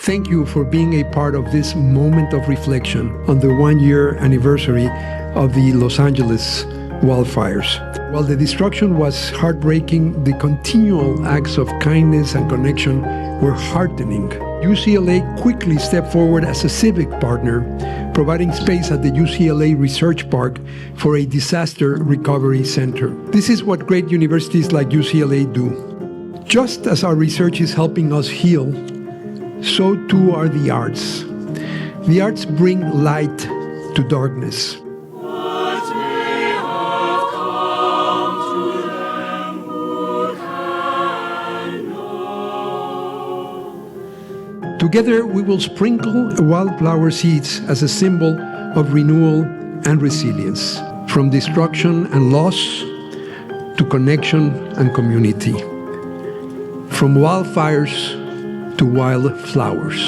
Thank you for being a part of this moment of reflection on the one-year anniversary of the Los Angeles wildfires. While the destruction was heartbreaking, the continual acts of kindness and connection were heartening. UCLA quickly stepped forward as a civic partner, providing space at the UCLA Research Park for a disaster recovery center. This is what great universities like UCLA do. Just as our research is helping us heal, so too are the arts. The arts bring light to darkness. Together, we will sprinkle wildflower seeds as a symbol of renewal and resilience, from destruction and loss to connection and community, from wildfires to wildflowers.